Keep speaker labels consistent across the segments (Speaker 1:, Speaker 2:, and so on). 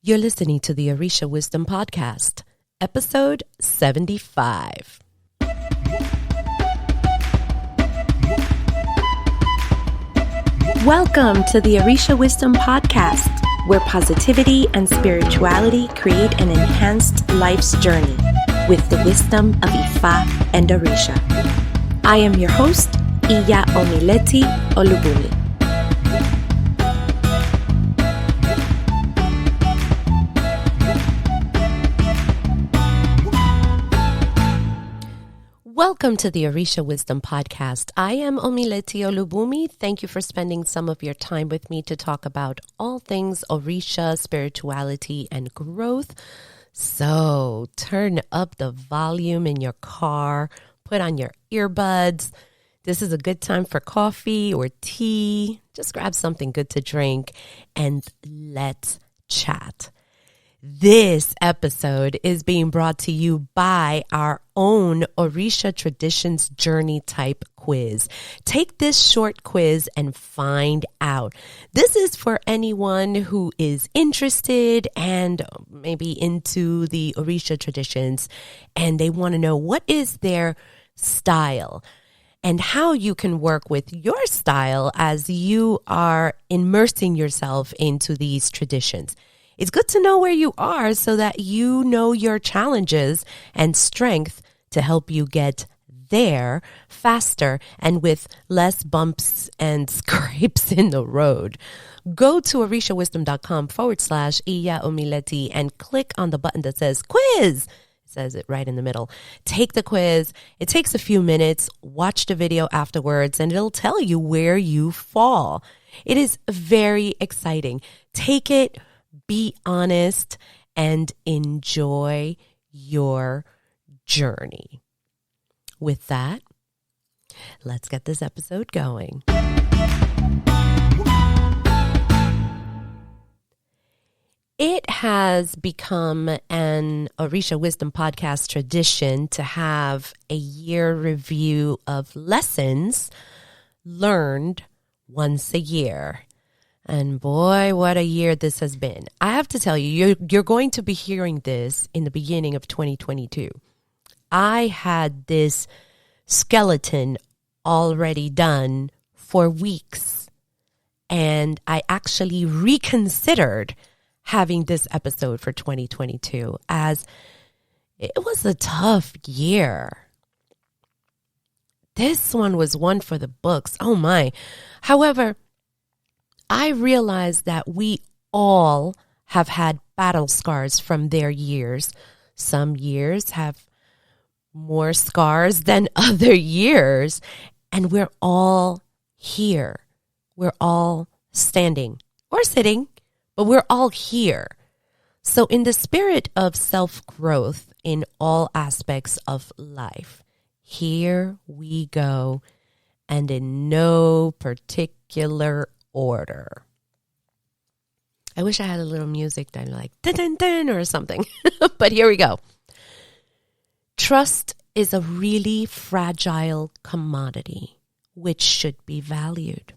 Speaker 1: You're listening to the Orisha Wisdom Podcast, episode 75.
Speaker 2: Welcome to the Orisha Wisdom Podcast, where positivity and spirituality create an enhanced life's journey with the wisdom of Ifa and Orisha. I am your host, Omileti Olubunmi.
Speaker 1: Welcome to the Orisha Wisdom Podcast. I am Omileti Olubunmi. Thank you for spending some of your time with me to talk about all things Orisha, spirituality, and growth. So turn up the volume in your car, put on your earbuds. This is a good time for coffee or tea. Just grab something good to drink and let's chat. This episode is being brought to you by our own Orisha Traditions Journey Type Quiz. Take this short quiz and find out. This is for anyone who is interested and maybe into the Orisha traditions, and they want to know what is their style and how you can work with your style as you are immersing yourself into these traditions. It's good to know where you are so that you know your challenges and strength to help you get there faster and with less bumps and scrapes in the road. Go to orishawisdom.com/Iya Omileti and click on the button that says quiz. It says it right in the middle. Take the quiz. It takes a few minutes. Watch the video afterwards and it'll tell you where you fall. It is very exciting. Take it. Be honest and enjoy your journey. With that, let's get this episode going. It has become an Orisha Wisdom Podcast tradition to have a year review of lessons learned once a year. And boy, what a year this has been. I have to tell you, you're going to be hearing this in the beginning of 2022. I had this skeleton already done for weeks, and I actually reconsidered having this episode for 2022 as it was a tough year. This one was one for the books. Oh my. However, I realize that we all have had battle scars from their years. Some years have more scars than other years, and we're all here. We're all standing or sitting, but we're all here. So in the spirit of self-growth in all aspects of life, here we go, and in no particular order. I wish I had a little music that like dun dun dun or something, but here we go. Trust is a really fragile commodity which should be valued.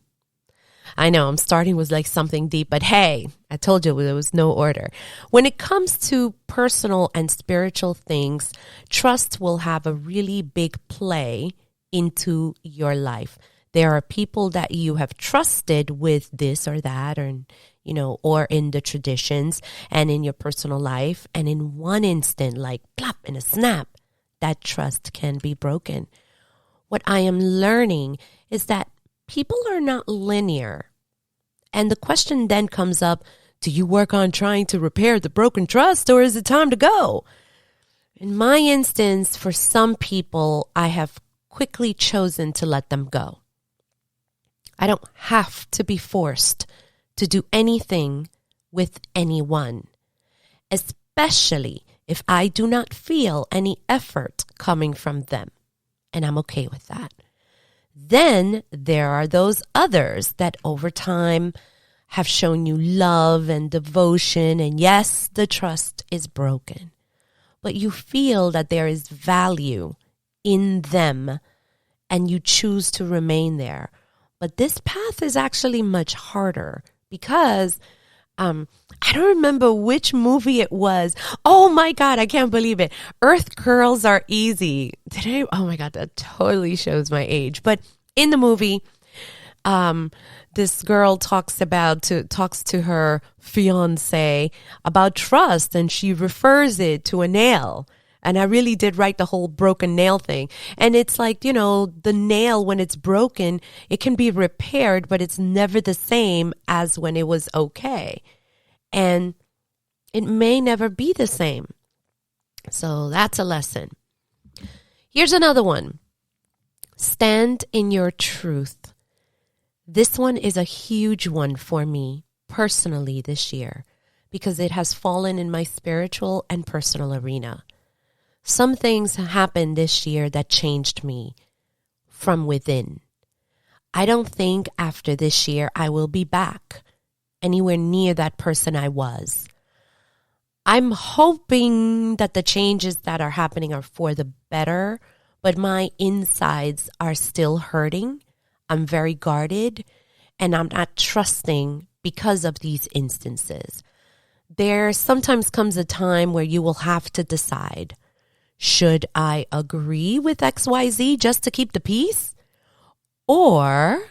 Speaker 1: I know I'm starting with like something deep, but hey, I told you there was no order. When it comes to personal and spiritual things, trust will have a really big play into your life. There are people that you have trusted with this or that, or in the traditions and in your personal life. And in one instant, like plop, in a snap, that trust can be broken. What I am learning is that people are not linear. And the question then comes up, do you work on trying to repair the broken trust, or is it time to go? In my instance, for some people, I have quickly chosen to let them go. I don't have to be forced to do anything with anyone, especially if I do not feel any effort coming from them, and I'm okay with that. Then there are those others that over time have shown you love and devotion, and yes, the trust is broken, but you feel that there is value in them and you choose to remain there. But this path is actually much harder because I don't remember which movie it was. Oh my God, I can't believe it. Earth Girls Are Easy. Oh my God, that totally shows my age. But in the movie, this girl talks to her fiance about trust, and she refers it to a nail. And I really did write the whole broken nail thing. And it's like, the nail, when it's broken, it can be repaired, but it's never the same as when it was okay. And it may never be the same. So that's a lesson. Here's another one. Stand in your truth. This one is a huge one for me personally this year because it has fallen in my spiritual and personal arena. Some things happened this year that changed me from within. I don't think after this year I will be back anywhere near that person I was. I'm hoping that the changes that are happening are for the better, but my insides are still hurting. I'm very guarded, and I'm not trusting because of these instances. There sometimes comes a time where you will have to decide, should I agree with XYZ just to keep the peace? Or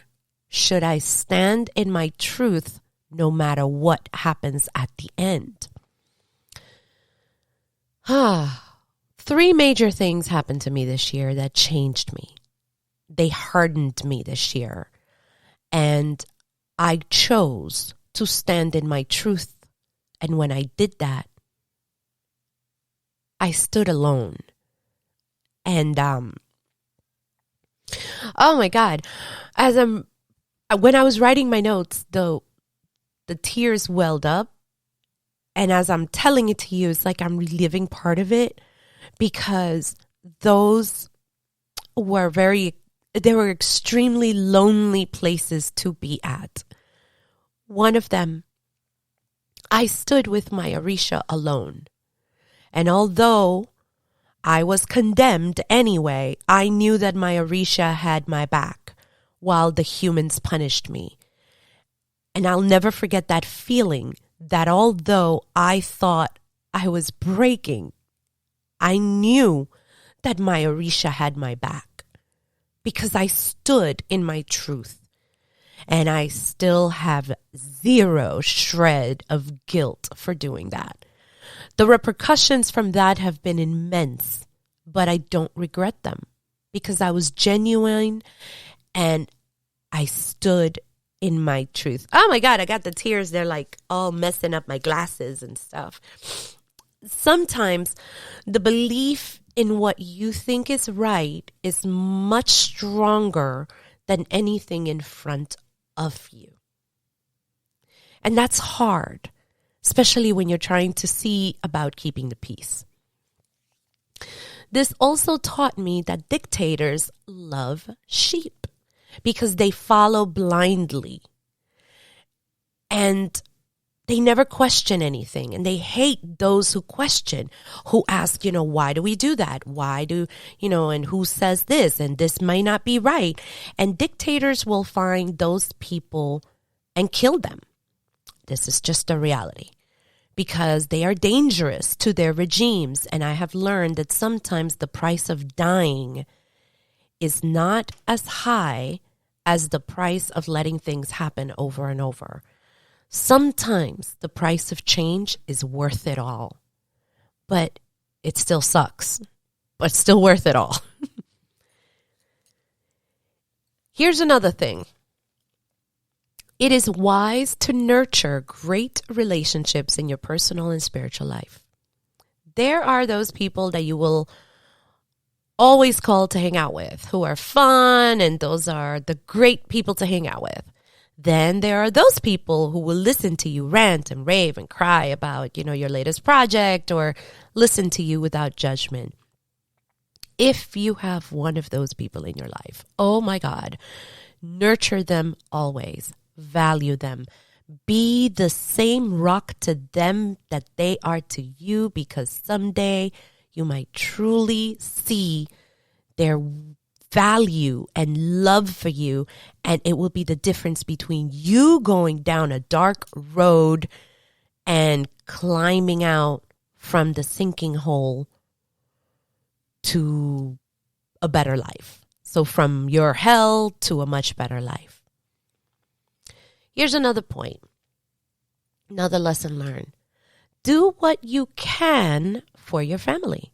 Speaker 1: should I stand in my truth no matter what happens at the end? 3 major things happened to me this year that changed me. They hardened me this year. And I chose to stand in my truth. And when I did that, I stood alone. And oh my God, when I was writing my notes, the tears welled up. And as I'm telling it to you, it's like I'm reliving part of it because those were they were extremely lonely places to be at. One of them, I stood with my Orisha alone. And although I was condemned anyway, I knew that my Orisha had my back while the humans punished me. And I'll never forget that feeling that although I thought I was breaking, I knew that my Orisha had my back because I stood in my truth. And I still have 0 shred of guilt for doing that. The repercussions from that have been immense, but I don't regret them because I was genuine and I stood in my truth. Oh my God, I got the tears. They're like all messing up my glasses and stuff. Sometimes the belief in what you think is right is much stronger than anything in front of you. And that's hard, especially when you're trying to see about keeping the peace. This also taught me that dictators love sheep because they follow blindly and they never question anything, and they hate those who question, who ask, why do we do that? Why do, and who says this? And this might not be right. And dictators will find those people and kill them. This is just a reality because they are dangerous to their regimes. And I have learned that sometimes the price of dying is not as high as the price of letting things happen over and over. Sometimes the price of change is worth it all, but it still sucks, but it's still worth it all. Here's another thing. It is wise to nurture great relationships in your personal and spiritual life. There are those people that you will always call to hang out with, who are fun, and those are the great people to hang out with. Then there are those people who will listen to you rant and rave and cry about, your latest project, or listen to you without judgment. If you have one of those people in your life, oh my God, nurture them always. Value them. Be the same rock to them that they are to you, because someday you might truly see their value and love for you, and it will be the difference between you going down a dark road and climbing out from the sinking hole to a better life. So from your hell to a much better life. Here's another point, another lesson learned. Do what you can for your family,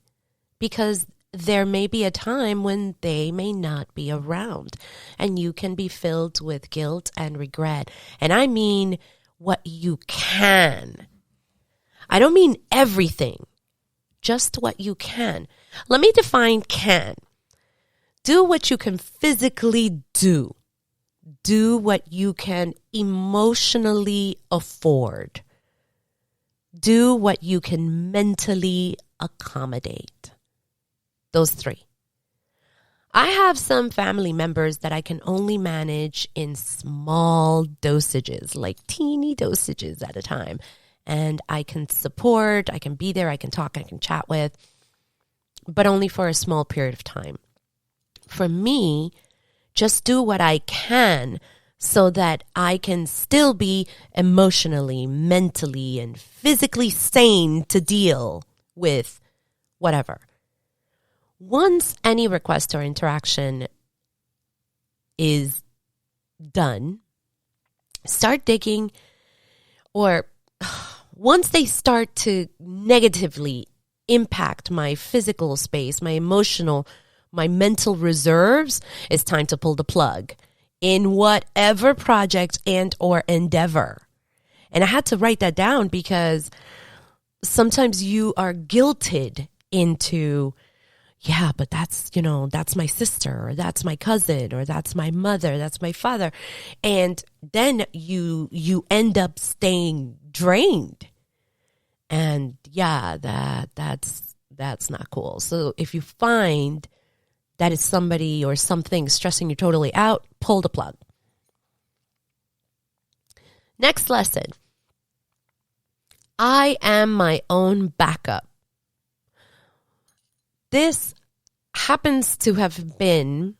Speaker 1: because there may be a time when they may not be around and you can be filled with guilt and regret. And I mean what you can. I don't mean everything, just what you can. Let me define can. Do what you can physically do. Do what you can emotionally afford. Do what you can mentally accommodate. Those three. I have some family members that I can only manage in small dosages, like teeny dosages at a time. And I can support, I can be there, I can talk, I can chat with, but only for a small period of time. For me, just do what I can so that I can still be emotionally, mentally, and physically sane to deal with whatever. Once any request or interaction is done, start digging, or once they start to negatively impact my physical space, my emotional, my mental reserves, it's time to pull the plug in whatever project and or endeavor. And I had to write that down because sometimes you are guilted into, yeah, but that's, that's my sister, or that's my cousin, or that's my mother, that's my father. And then you end up staying drained. And yeah, that's not cool. So if you find that it's somebody or something stressing you totally out, pull the plug. Next lesson. I am my own backup. This happens to have been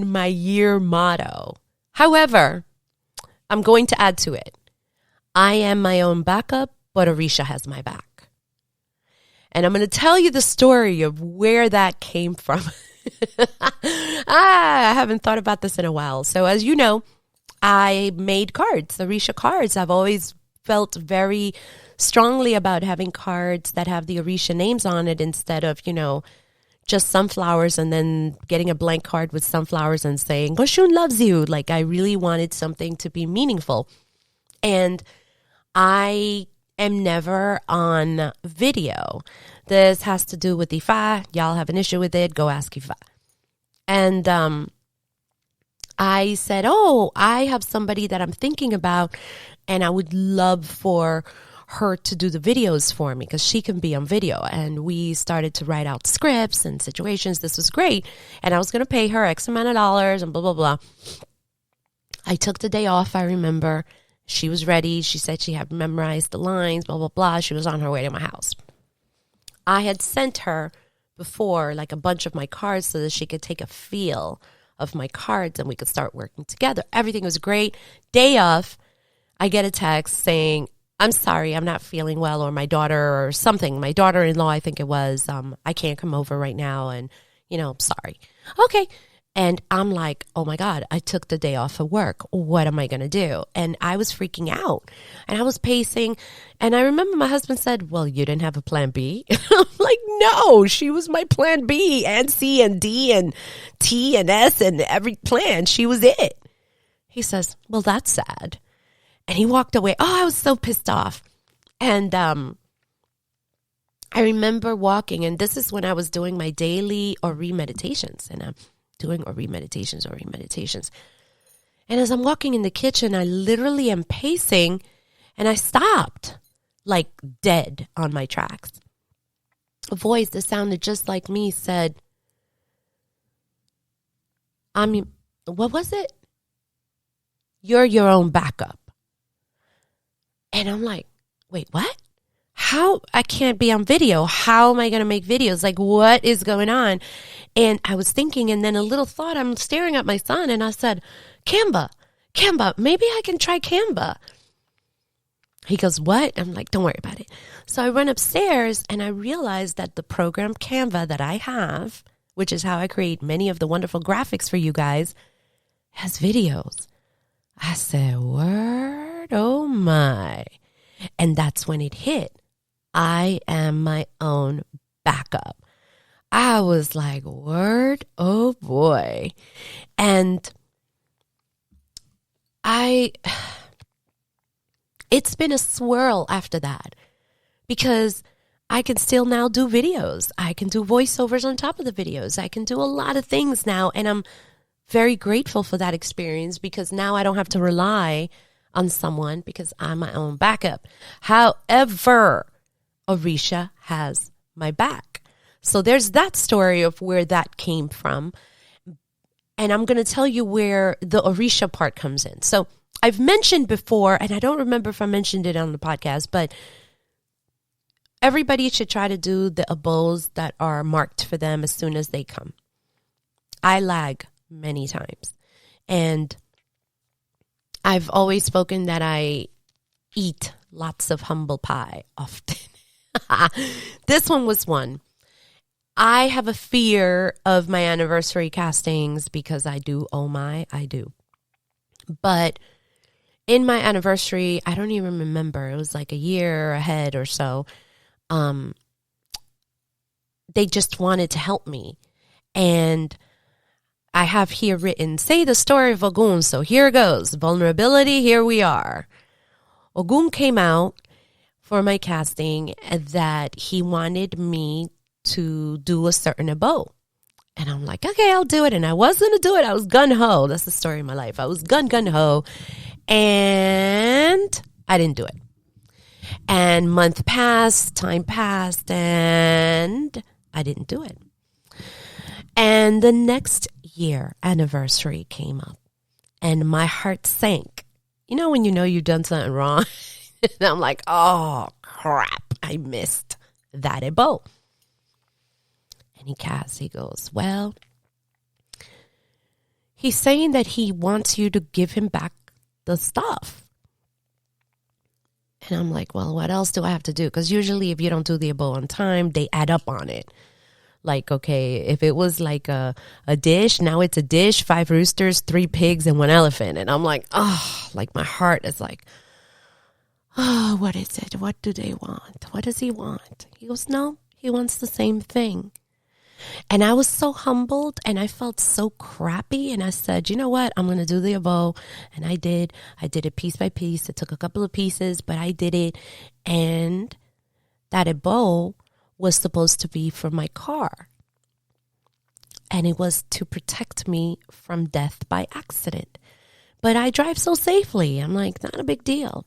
Speaker 1: my year motto. However, I'm going to add to it. I am my own backup, but Orisha has my back. And I'm going to tell you the story of where that came from. I haven't thought about this in a while. So as you know, I made cards, Orisha cards. I've always felt very strongly about having cards that have the Orisha names on it instead of, just sunflowers and then getting a blank card with sunflowers and saying, Goshun loves you. Like, I really wanted something to be meaningful. And I am never on video. This has to do with Ifa. Y'all have an issue with it. Go ask Ifa. And I said, I have somebody that I'm thinking about, and I would love for her to do the videos for me because she can be on video. And we started to write out scripts and situations. This was great. And I was going to pay her X amount of dollars and blah, blah, blah. I took the day off, I remember. She was ready. She said she had memorized the lines, blah, blah, blah. She was on her way to my house. I had sent her before like a bunch of my cards so that she could take a feel of my cards and we could start working together. Everything was great. Day off, I get a text saying, I'm sorry, I'm not feeling well, or my daughter or something. My daughter-in-law, I think it was, I can't come over right now and, sorry. Okay. And I'm like, oh my God, I took the day off of work. What am I going to do? And I was freaking out and I was pacing. And I remember my husband said, well, you didn't have a plan B? I'm like, no, she was my plan B and C and D and T and S and every plan. She was it. He says, well, that's sad. And he walked away. Oh, I was so pissed off. And I remember walking, and this is when I was doing my daily Ori meditations. And I'm doing Ori meditations. And as I'm walking in the kitchen, I literally am pacing, and I stopped, like dead on my tracks. A voice that sounded just like me said, what was it? You're your own backup. And I'm like, wait, what? How? I can't be on video. How am I going to make videos? Like, what is going on? And I was thinking, and then a little thought, I'm staring at my son, and I said, Kamba, Canva, maybe I can try Canva. He goes, what? I'm like, don't worry about it. So I run upstairs and I realized that the program Canva that I have, which is how I create many of the wonderful graphics for you guys, has videos. I said, word, oh my. And that's when it hit. I am my own backup. I was like, word, oh boy. And it's been a swirl after that because I can still now do videos. I can do voiceovers on top of the videos. I can do a lot of things now. And I'm very grateful for that experience because now I don't have to rely on someone because I'm my own backup. However, Orisha has my back. So there's that story of where that came from. And I'm going to tell you where the Orisha part comes in. So I've mentioned before, and I don't remember if I mentioned it on the podcast, but everybody should try to do the abos that are marked for them as soon as they come. I lag many times. And I've always spoken that I eat lots of humble pie often. This one was one. I have a fear of my anniversary castings because I do. But in my anniversary, I don't even remember. It was like a year ahead or so. They just wanted to help me. And I have here written, say the story of Ogun. So here goes. Vulnerability, here we are. Ogun came out for my casting that he wanted me to do a certain abo. And I'm like, okay, I'll do it. And I was going to do it. I was gun-ho. That's the story of my life. I was gun-ho. And I didn't do it. And month passed, time passed, and I didn't do it. And the next year anniversary came up and my heart sank. You know when you know you've done something wrong? And I'm like, oh, crap, I missed that abo. And he goes, well, he's saying that he wants you to give him back the stuff. And I'm like, well, what else do I have to do? Because usually if you don't do the abo on time, they add up on it. Like, okay, if it was like a dish, now it's a dish, 5 roosters, 3 pigs, and 1 elephant. And I'm like, oh, like my heart is like, oh, what is it? What do they want? What does he want? He goes, no, he wants the same thing. And I was so humbled and I felt so crappy. And I said, you know what? I'm going to do the abo. And I did it piece by piece. It took a couple of pieces, but I did it. And that abo was supposed to be for my car. And it was to protect me from death by accident. But I drive so safely. I'm like, not a big deal.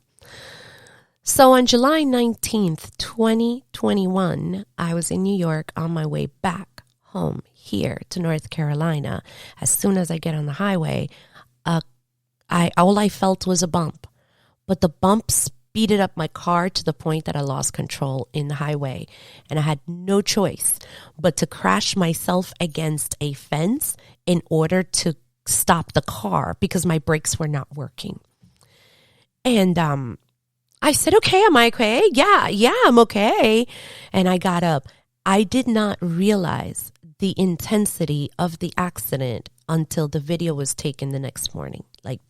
Speaker 1: So on July 19th, 2021, I was in New York on my way back home here to North Carolina. As soon as I get on the highway, all I felt was a bump. But the bump speeded up my car to the point that I lost control in the highway. And I had no choice but to crash myself against a fence in order to stop the car because my brakes were not working. And I said, okay, am I okay? Yeah, I'm okay. And I got up. I did not realize the intensity of the accident until the video was taken the next morning, like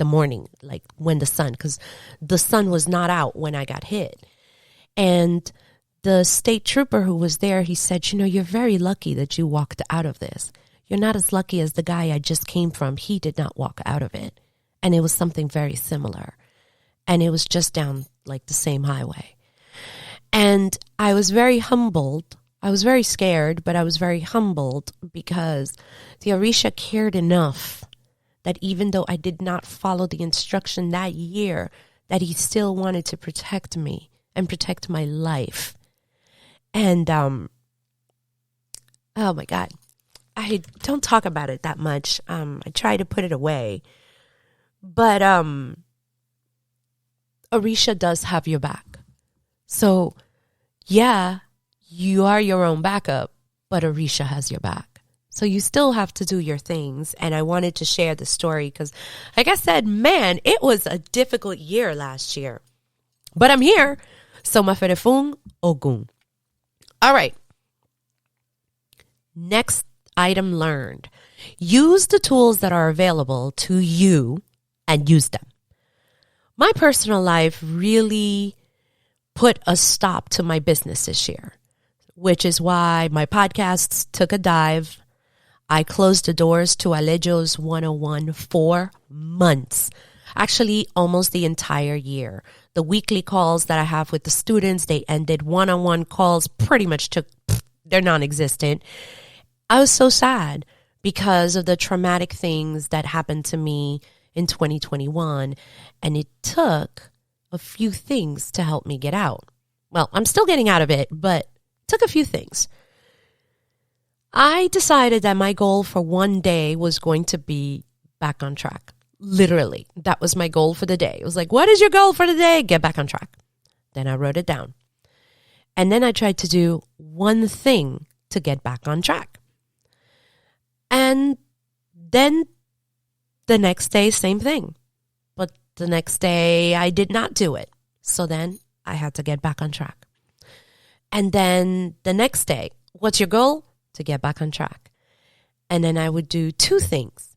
Speaker 1: when because the sun was not out when I got hit. And the state trooper who was there, he said, you know, you're very lucky that you walked out of this. You're not as lucky as the guy I just came from. He did not walk out of it. And it was something very similar. And it was just down like the same highway. And I was very humbled. I was very scared, but I was very humbled because the Orisha cared enough that even though I did not follow the instruction that year, that he still wanted to protect me and protect my life. And, oh my God, I don't talk about it that much. I try to put it away, but, Orisha does have your back. So, yeah, you are your own backup, but Orisha has your back. So you still have to do your things. And I wanted to share the story because, like I said, man, it was a difficult year last year. But I'm here. So maferefung ogun. All right. Next item learned. Use the tools that are available to you and use them. My personal life really put a stop to my business this year, which is why my podcasts took a dive. I closed the doors to Alejo's 101 for months, actually almost the entire year. The weekly calls that I have with the students, they ended. One-on-one calls pretty much they're non-existent. I was so sad because of the traumatic things that happened to me in 2021, and it took a few things to help me get out. Well, I'm still getting out of it, but it took a few things. I decided that my goal for one day was going to be back on track. Literally, that was my goal for the day. It was like, what is your goal for the day? Get back on track. Then I wrote it down. And then I tried to do one thing to get back on track. And then the next day, same thing. But the next day, I did not do it. So then I had to get back on track. And then the next day, what's your goal? To get back on track. And then I would do two things.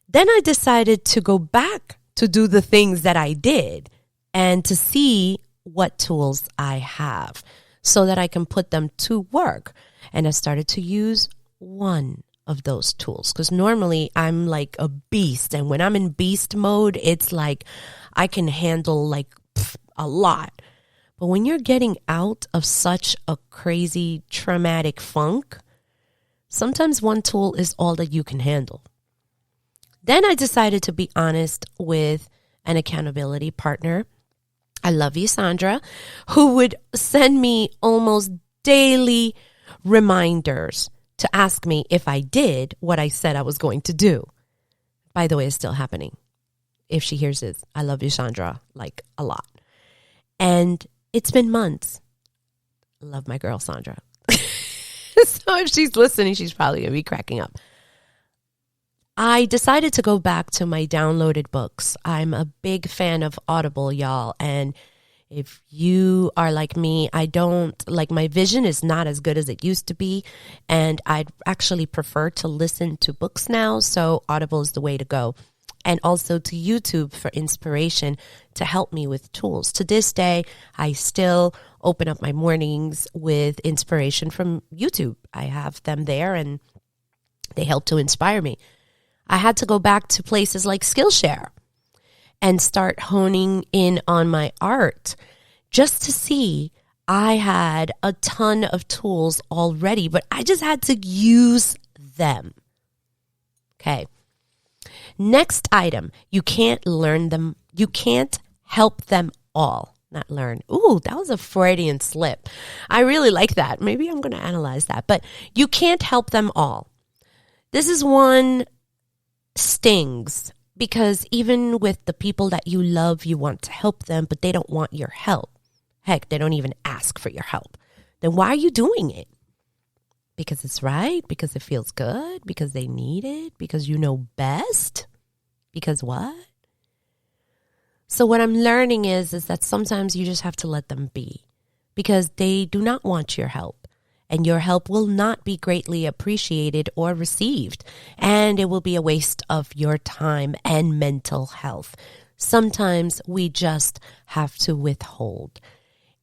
Speaker 1: Then I decided to go back to do the things that I did and to see what tools I have so that I can put them to work. And I started to use one of those tools because normally I'm like a beast. And when I'm in beast mode, it's like I can handle like a lot. But when you're getting out of such a crazy traumatic funk, sometimes one tool is all that you can handle. Then I decided to be honest with an accountability partner. I love you, Sandra, who would send me almost daily reminders to ask me if I did what I said I was going to do. By the way, it's still happening. If she hears this, I love you, Sandra, like a lot. And it's been months. Love my girl, Sandra. So if she's listening, she's probably going to be cracking up. I decided to go back to my downloaded books. I'm a big fan of Audible, y'all. And if you are like me, my vision is not as good as it used to be. And I'd actually prefer to listen to books now. So Audible is the way to go. And also to YouTube for inspiration to help me with tools. To this day, I still open up my mornings with inspiration from YouTube. I have them there and they help to inspire me. I had to go back to places like Skillshare and start honing in on my art just to see. I had a ton of tools already, but I just had to use them. Okay. Next item, you can't learn them. You can't help them all. Not learn. Ooh, that was a Freudian slip. I really like that. Maybe I'm going to analyze that. But you can't help them all. This is one stings because even with the people that you love, you want to help them, but they don't want your help. Heck, they don't even ask for your help. Then why are you doing it? Because it's right? Because it feels good? Because they need it? Because you know best? Because what? So what I'm learning is that sometimes you just have to let them be because they do not want your help and your help will not be greatly appreciated or received and it will be a waste of your time and mental health. Sometimes we just have to withhold.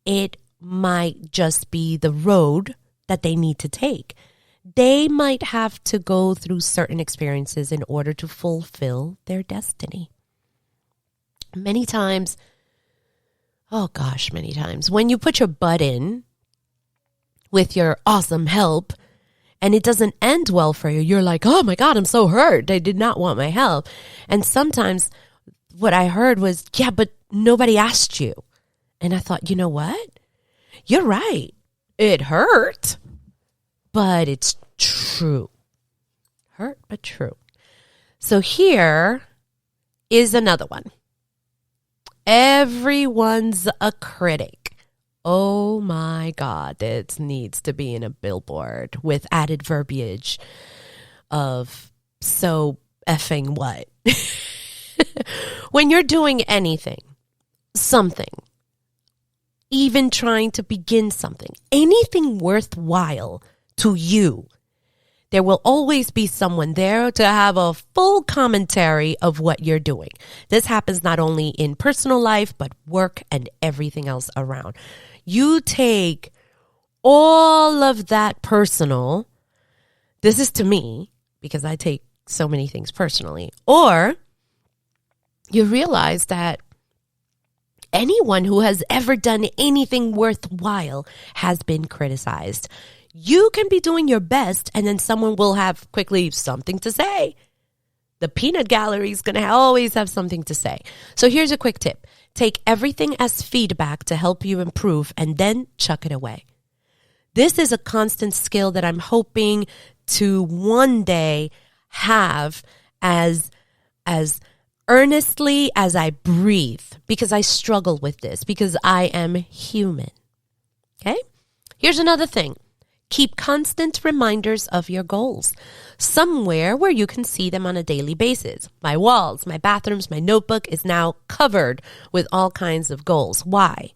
Speaker 1: It might just be the road that they need to take. They might have to go through certain experiences in order to fulfill their destiny. Many times, when you put your butt in with your awesome help and it doesn't end well for you, you're like, oh my God, I'm so hurt. They did not want my help. And sometimes what I heard was, yeah, but nobody asked you. And I thought, you know what? You're right. It hurt, but it's true. Hurt, but true. So here is another one. Everyone's a critic. Oh my God, it needs to be in a billboard with added verbiage. of so effing what? When you're doing anything, something, even trying to begin something, anything worthwhile to you, there will always be someone there to have a full commentary of what you're doing. This happens not only in personal life, but work and everything else around. You take all of that personal. This is to me, because I take so many things personally. Or you realize that anyone who has ever done anything worthwhile has been criticized. You can be doing your best, and then someone will have quickly something to say. The peanut gallery is going to always have something to say. So here's a quick tip. Take everything as feedback to help you improve, and then chuck it away. This is a constant skill that I'm hoping to one day have as earnestly as I breathe, because I struggle with this, because I am human. Okay? Here's another thing. Keep constant reminders of your goals, somewhere where you can see them on a daily basis. My walls, my bathrooms, my notebook is now covered with all kinds of goals. Why?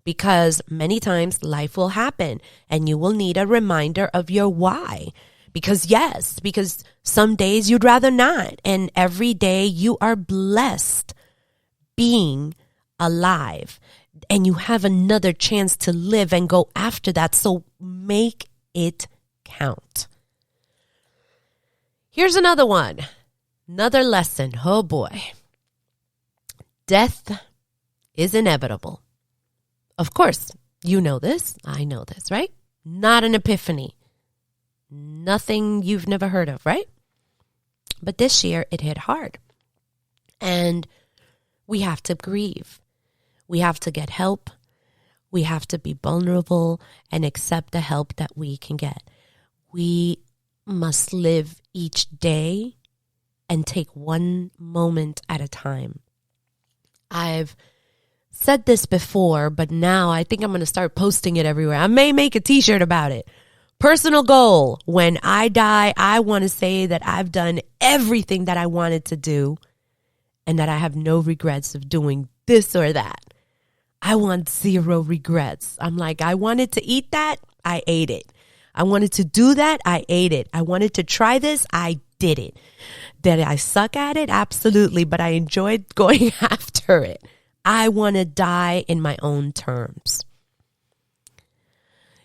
Speaker 1: Because many times life will happen and you will need a reminder of your why. Because some days you'd rather not. And every day you are blessed being alive. And you have another chance to live and go after that. So make it count. Here's another one. Another lesson. Oh boy. Death is inevitable. Of course, you know this. I know this, right? Not an epiphany. Nothing you've never heard of, right? But this year it hit hard. And we have to grieve. We have to get help. We have to be vulnerable and accept the help that we can get. We must live each day and take one moment at a time. I've said this before, but now I think I'm going to start posting it everywhere. I may make a t-shirt about it. Personal goal. When I die, I want to say that I've done everything that I wanted to do and that I have no regrets of doing this or that. I want zero regrets. I'm like, I wanted to eat that. I ate it. I wanted to do that. I ate it. I wanted to try this. I did it. Did I suck at it? Absolutely. But I enjoyed going after it. I want to die in my own terms.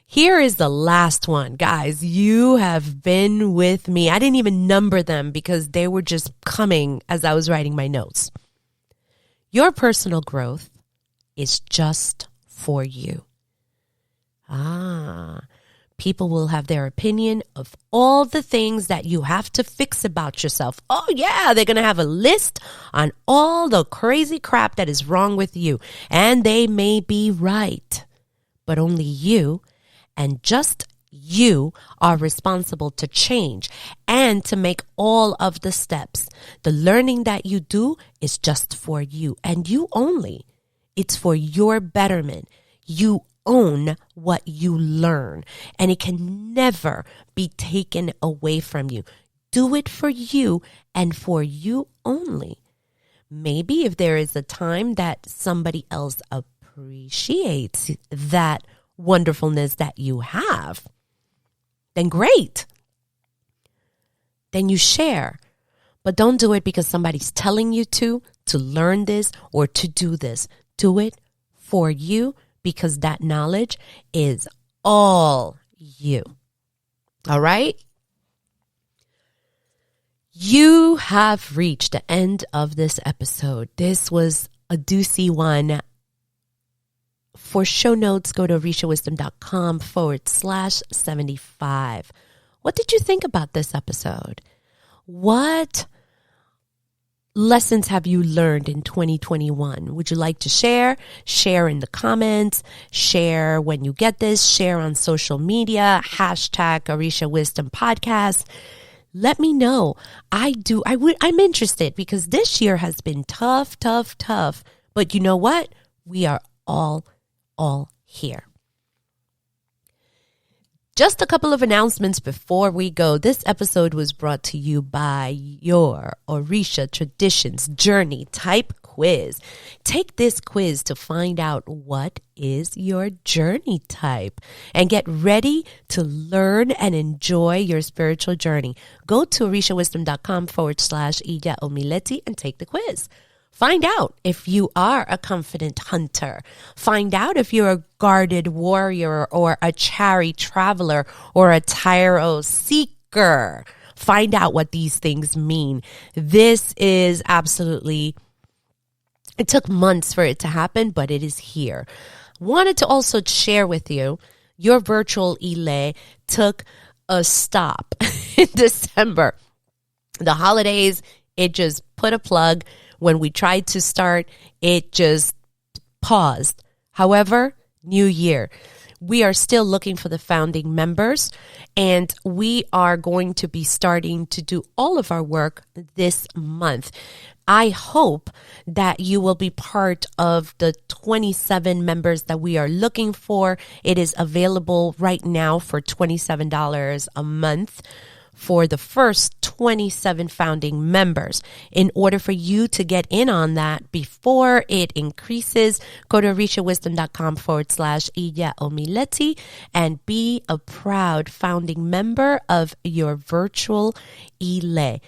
Speaker 1: Here is the last one. Guys, you have been with me. I didn't even number them because they were just coming as I was writing my notes. Your personal growth is just for you. People will have their opinion of all the things that you have to fix about yourself. Oh yeah, they're going to have a list on all the crazy crap that is wrong with you. And they may be right, but only you and just you are responsible to change and to make all of the steps. The learning that you do is just for you and you only. It's for your betterment. You own what you learn, and it can never be taken away from you. Do it for you and for you only. Maybe if there is a time that somebody else appreciates that wonderfulness that you have, then great. Then you share. But don't do it because somebody's telling you to learn this or to do this. Do it for you because that knowledge is all you. All right? You have reached the end of this episode. This was a doozy one. For show notes, go to orishawisdom.com/75. What did you think about this episode? What lessons have you learned in 2021? Would you like to share? Share in the comments. Share when you get this. Share on social media. Hashtag Orisha Wisdom Podcast. Let me know. I'm interested because this year has been tough. But you know what? We are all here. Just a couple of announcements before we go. This episode was brought to you by your Orisha Traditions Journey Type Quiz. Take this quiz to find out what is your journey type and get ready to learn and enjoy your spiritual journey. Go to orishawisdom.com/Iya Omileti and take the quiz. Find out if you are a confident hunter. Find out if you're a guarded warrior or a chari traveler or a tyro seeker. Find out what these things mean. This is absolutely, it took months for it to happen, but it is here. Wanted to also share with you, your virtual Ile took a stop in December. The holidays, it just put a plug. When we tried to start, it just paused. However, new year, we are still looking for the founding members, and we are going to be starting to do all of our work this month. I hope that you will be part of the 27 members that we are looking for. It is available right now for $27 a month for the first 27 founding members. In order for you to get in on that before it increases, go to orishawisdom.com/Iya Omileti and be a proud founding member of your virtual Ile.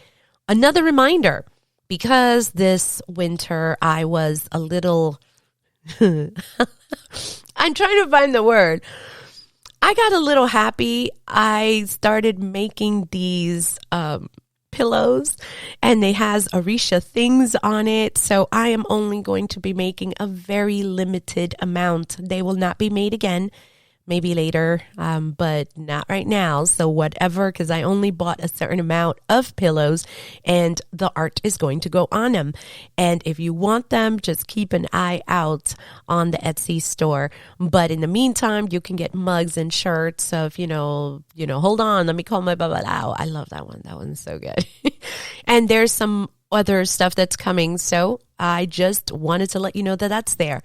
Speaker 1: Another reminder, because this winter I was a little, I'm trying to find the word. I got a little happy. I started making these pillows, and they has Orisha things on it. So I am only going to be making a very limited amount. They will not be made again. Maybe later, but not right now. So whatever, because I only bought a certain amount of pillows and the art is going to go on them. And if you want them, just keep an eye out on the Etsy store. But in the meantime, you can get mugs and shirts of, hold on, let me call my babalao. I love that one. That one's so good. And there's some other stuff that's coming. So I just wanted to let you know that that's there.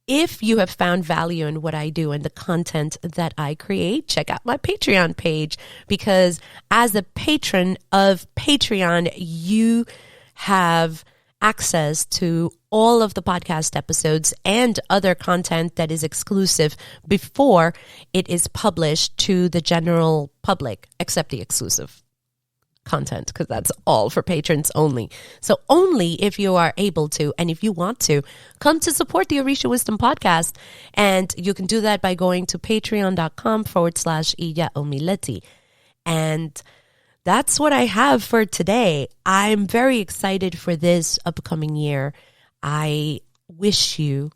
Speaker 1: If you have found value in what I do and the content that I create, check out my Patreon page, because as a patron of Patreon, you have access to all of the podcast episodes and other content that is exclusive before it is published to the general public, except the exclusive content, because that's all for patrons only. So only if you are able to, and if you want to, come to support the Orisha Wisdom Podcast. And you can do that by going to patreon.com/Iya Omileti. And that's what I have for today. I'm very excited for this upcoming year. I wish you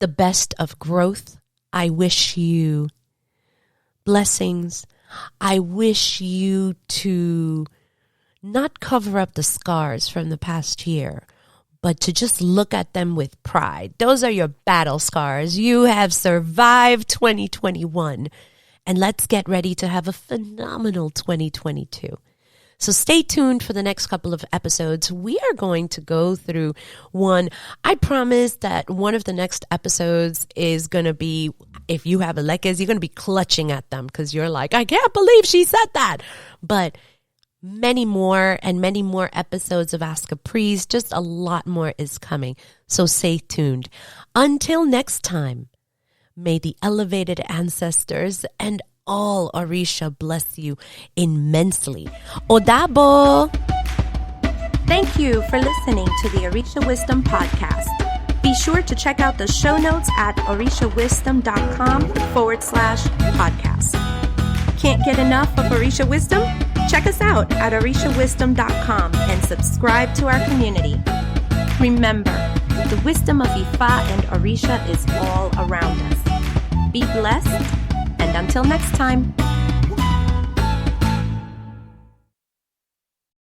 Speaker 1: the best of growth. I wish you blessings. I wish you to not cover up the scars from the past year, but to just look at them with pride. Those are your battle scars. You have survived 2021, and let's get ready to have a phenomenal 2022. So stay tuned for the next couple of episodes. We are going to go through one. I promise that one of the next episodes is going to be, if you have Alekes, you're going to be clutching at them because you're like, I can't believe she said that. But many more and many more episodes of Ask Caprice, just a lot more is coming. So stay tuned. Until next time, may the elevated ancestors and all Orisha bless you immensely. Odabo!
Speaker 2: Thank you for listening to the Orisha Wisdom Podcast. Be sure to check out the show notes at orishawisdom.com/podcast. Can't get enough of Orisha Wisdom? Check us out at orishawisdom.com and subscribe to our community. Remember, the wisdom of Ifa and Orisha is all around us. Be blessed, and until next time.